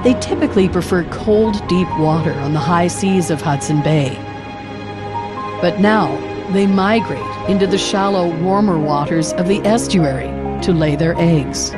They typically prefer cold, deep water on the high seas of Hudson Bay. But now, they migrate into the shallow, warmer waters of the estuary to lay their eggs.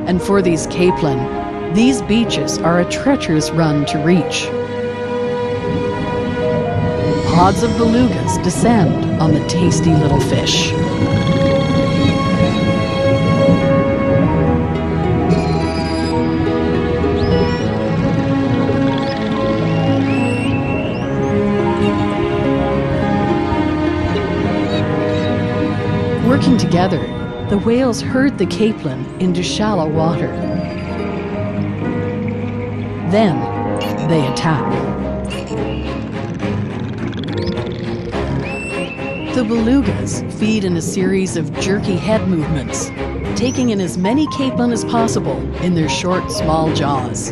And for these capelin, these beaches are a treacherous run to reach. Pods of belugas descend on the tasty little fish. Working together, the whales herd the capelin into shallow water. Then they attack. The belugas feed in a series of jerky head movements, taking in as many capelin as possible in their short, small jaws.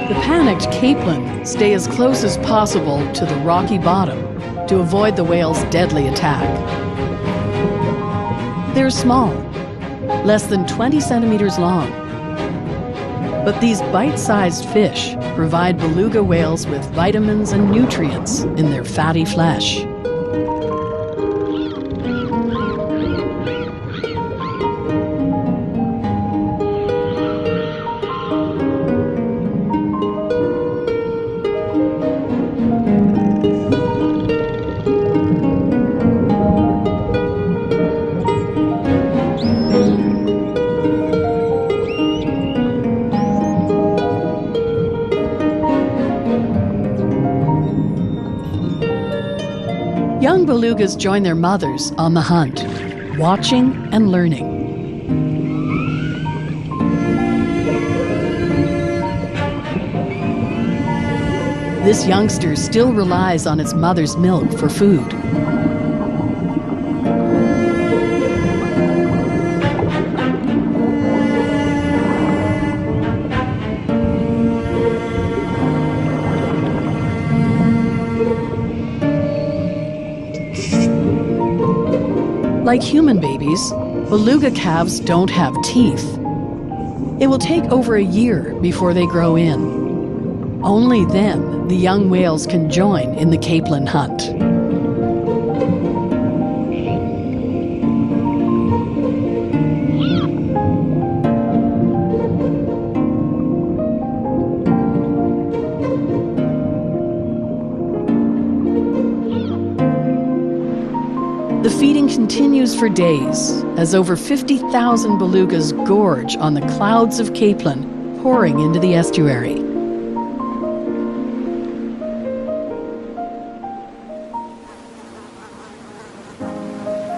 The panicked capelin stay as close as possible to the rocky bottom to avoid the whale's deadly attack. They're small, less than 20 centimeters long. But these bite-sized fish provide beluga whales with vitamins and nutrients in their fatty flesh. Young belugas join their mothers on the hunt, watching and learning. This youngster still relies on its mother's milk for food. Like human babies, beluga calves don't have teeth. It will take over a year before they grow in. Only then the young whales can join in the capelin hunt. The feeding continues for days as over 50,000 belugas gorge on the clouds of capelin pouring into the estuary.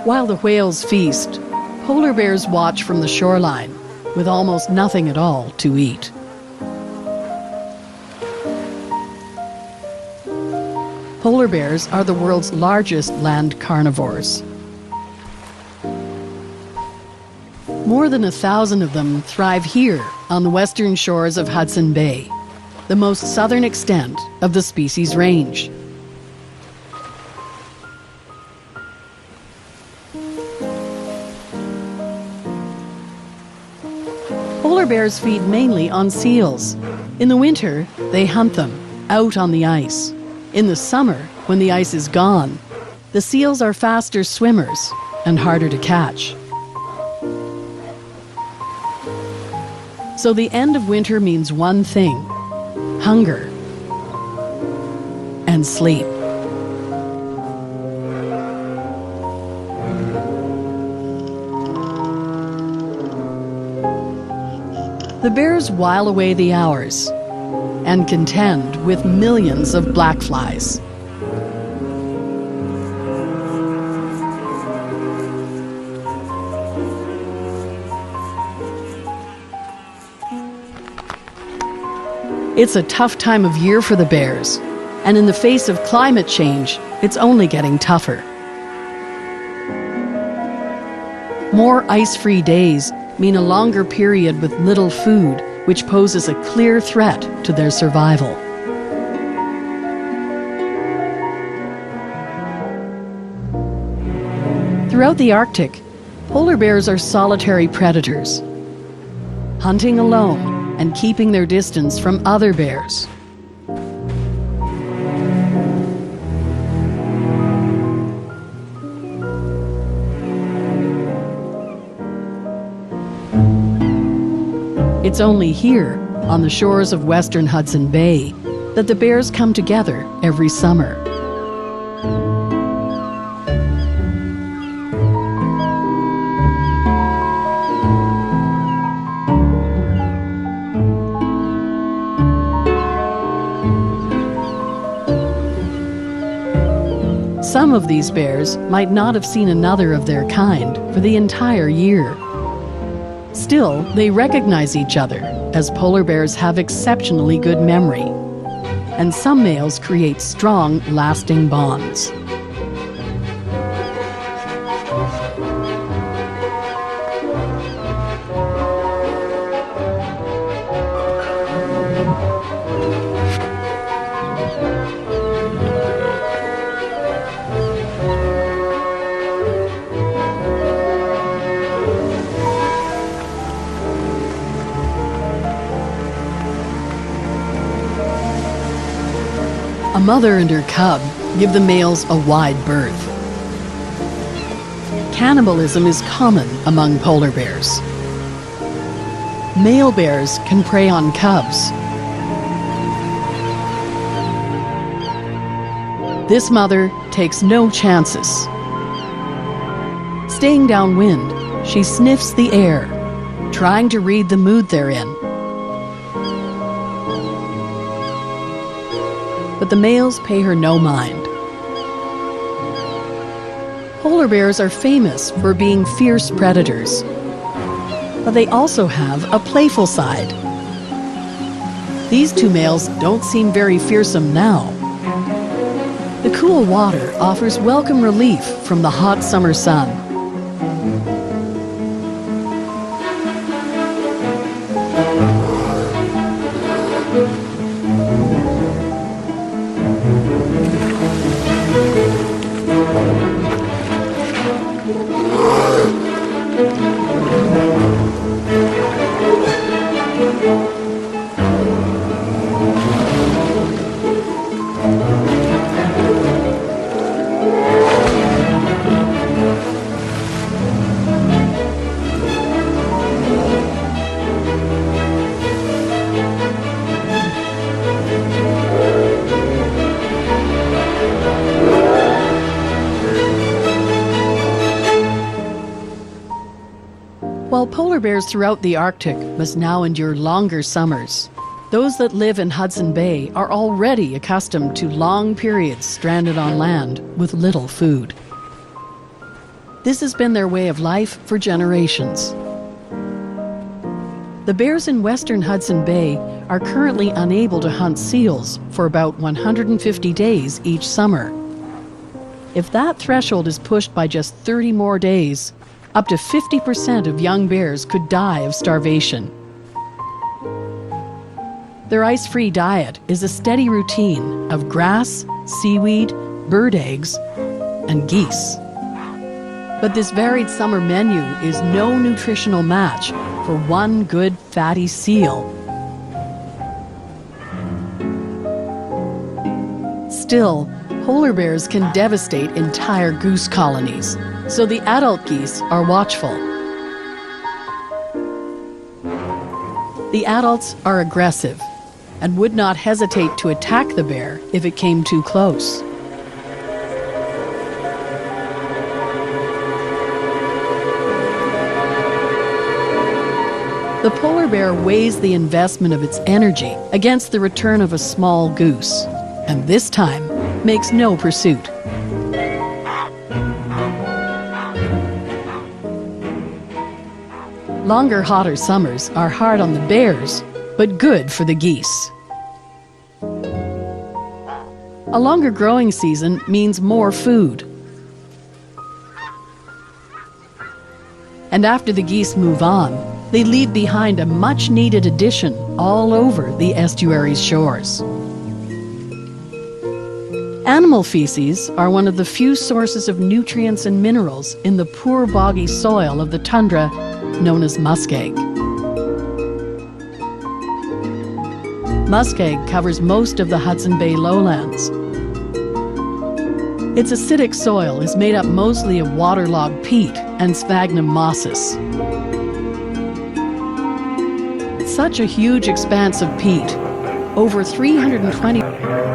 While the whales feast, polar bears watch from the shoreline with almost nothing at all to eat. Polar bears are the world's largest land carnivores. More than 1,000 of them thrive here on the western shores of Hudson Bay, the most southern extent of the species range. Polar bears feed mainly on seals. In the winter, they hunt them out on the ice. In the summer, when the ice is gone, the seals are faster swimmers and harder to catch. So the end of winter means one thing: hunger and sleep. The bears while away the hours and contend with millions of black flies. It's a tough time of year for the bears, and in the face of climate change, it's only getting tougher. More ice-free days mean a longer period with little food, which poses a clear threat to their survival. Throughout the Arctic, polar bears are solitary predators, hunting alone and keeping their distance from other bears. It's only here, on the shores of western Hudson Bay, that the bears come together every summer. Some of these bears might not have seen another of their kind for the entire year. Still, they recognize each other, as polar bears have exceptionally good memory, and some males create strong, lasting bonds. A mother and her cub give the males a wide berth. Cannibalism is common among polar bears. Male bears can prey on cubs. This mother takes no chances. Staying downwind, she sniffs the air, trying to read the mood they're in. But the males pay her no mind. Polar bears are famous for being fierce predators, but they also have a playful side. These two males don't seem very fearsome now. The cool water offers welcome relief from the hot summer sun. While polar bears throughout the Arctic must now endure longer summers, those that live in Hudson Bay are already accustomed to long periods stranded on land with little food. This has been their way of life for generations. The bears in western Hudson Bay are currently unable to hunt seals for about 150 days each summer. If that threshold is pushed by just 30 more days, up to 50% of young bears could die of starvation. Their ice-free diet is a steady routine of grass, seaweed, bird eggs, and geese. But this varied summer menu is no nutritional match for one good fatty seal. Still, polar bears can devastate entire goose colonies, so the adult geese are watchful. The adults are aggressive and would not hesitate to attack the bear if it came too close. The polar bear weighs the investment of its energy against the return of a small goose, and this time makes no pursuit. Longer, hotter summers are hard on the bears, but good for the geese. A longer growing season means more food. And after the geese move on, they leave behind a much-needed addition all over the estuary's shores. Animal feces are one of the few sources of nutrients and minerals in the poor boggy soil of the tundra known as muskeg. Muskeg covers most of the Hudson Bay lowlands. Its acidic soil is made up mostly of waterlogged peat and sphagnum mosses. Such a huge expanse of peat, over 320